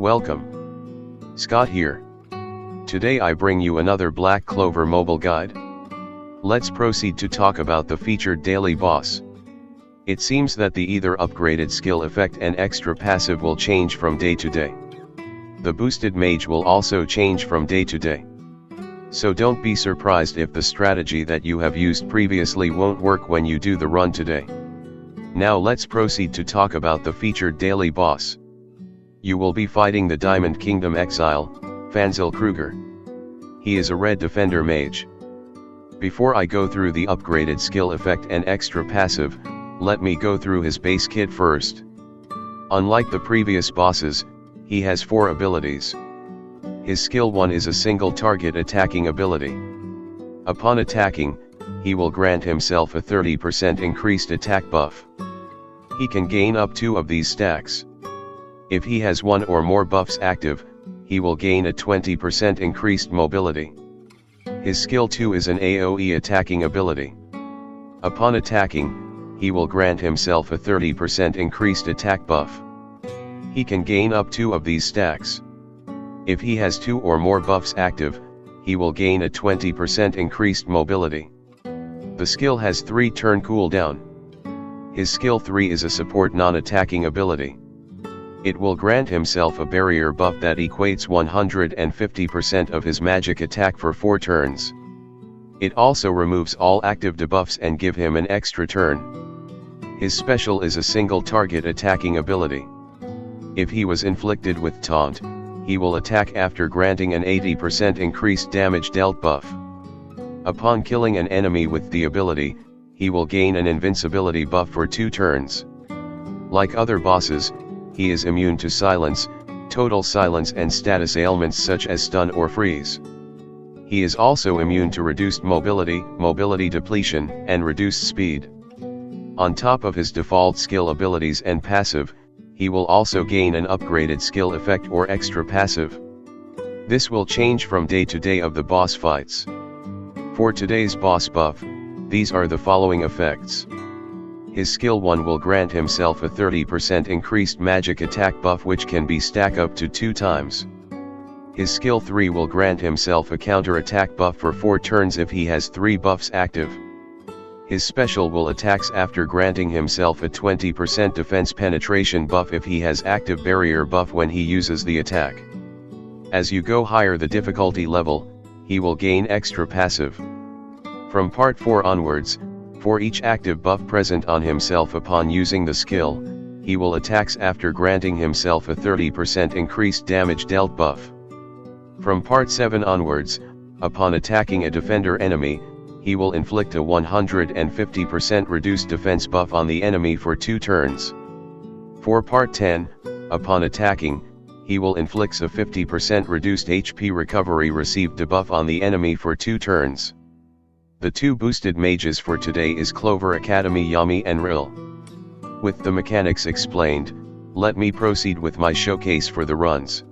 Welcome. Scott here. Today I bring you another Black Clover mobile guide. Let's proceed to talk about the featured daily boss. It seems that the either upgraded skill effect and extra passive will change from day to day. The boosted mage will also change from day to day. So don't be surprised if the strategy that you have used previously won't work when you do the run today. Now let's proceed to talk about the featured daily boss. You will be fighting the Diamond Kingdom Exile, Fanzell Kruger. He is a red defender mage. Before I go through the upgraded skill effect and extra passive, let me go through his base kit first. Unlike the previous bosses, he has 4 abilities. His skill 1 is a single target attacking ability. Upon attacking, he will grant himself a 30% increased attack buff. He can gain up 2 of these stacks. If he has 1 or more buffs active, he will gain a 20% increased mobility. His skill 2 is an AoE attacking ability. Upon attacking, he will grant himself a 30% increased attack buff. He can gain up 2 of these stacks. If he has 2 or more buffs active, he will gain a 20% increased mobility. The skill has 3 turn cooldown. His skill 3 is a support non-attacking ability. It will grant himself a barrier buff that equates 150% of his magic attack for 4 turns. It also removes all active debuffs and give him an extra turn. His special is a single target attacking ability. If he was inflicted with taunt, he will attack after granting an 80% increased damage dealt buff. Upon killing an enemy with the ability, he will gain an invincibility buff for 2 turns. Like other bosses, he is immune to silence, total silence and status ailments such as stun or freeze. He is also immune to reduced mobility, mobility depletion, and reduced speed. On top of his default skill abilities and passive, he will also gain an upgraded skill effect or extra passive. This will change from day to day of the boss fights. For today's boss buff, these are the following effects. His skill 1 will grant himself a 30% increased magic attack buff which can be stacked up to 2 times. His skill 3 will grant himself a counter attack buff for 4 turns if he has 3 buffs active. His special will attacks after granting himself a 20% defense penetration buff if he has active barrier buff when he uses the attack. As you go higher the difficulty level, he will gain extra passive. From part 4 onwards, for each active buff present on himself upon using the skill, he will attacks after granting himself a 30% increased damage dealt buff. From part 7 onwards, upon attacking a defender enemy, he will inflict a 150% reduced defense buff on the enemy for 2 turns. For part 10, upon attacking, he will inflict a 50% reduced HP recovery received debuff on the enemy for 2 turns. The 2 boosted mages for today is Clover Academy Yami and Rill. With the mechanics explained, let me proceed with my showcase for the runs.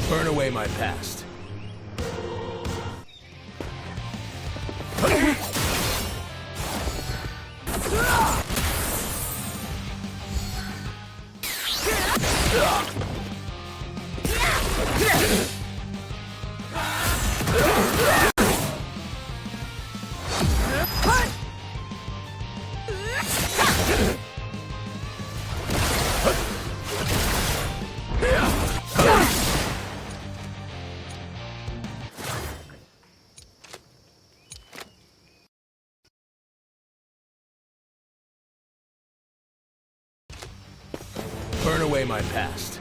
Burn away my past. away my past.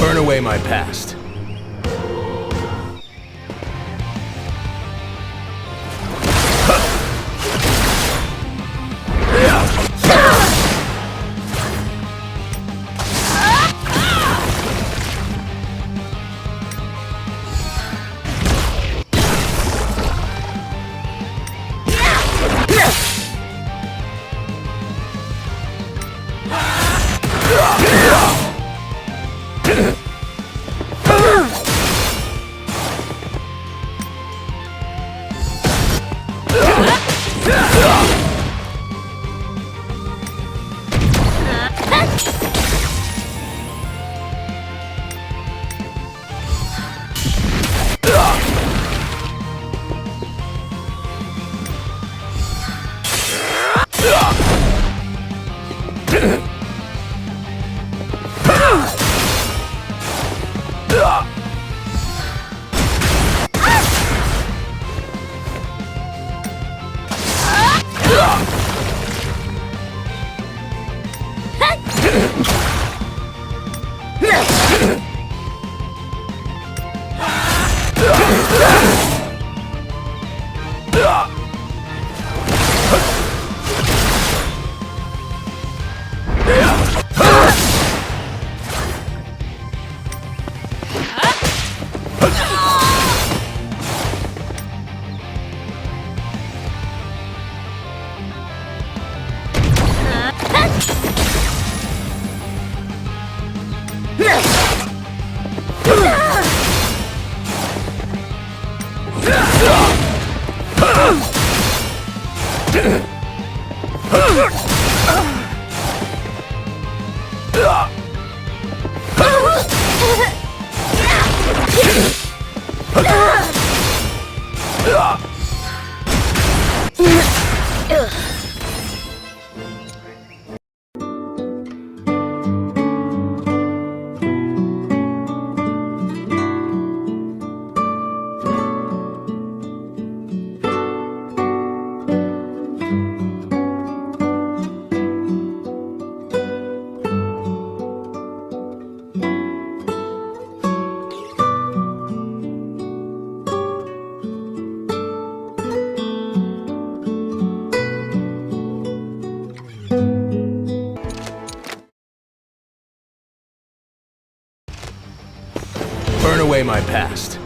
Burn away my past. away my past.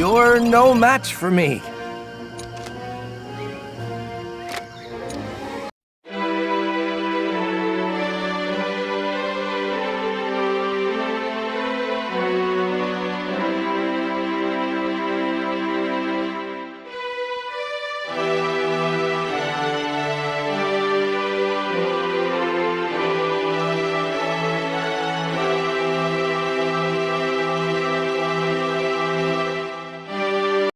You're no match for me.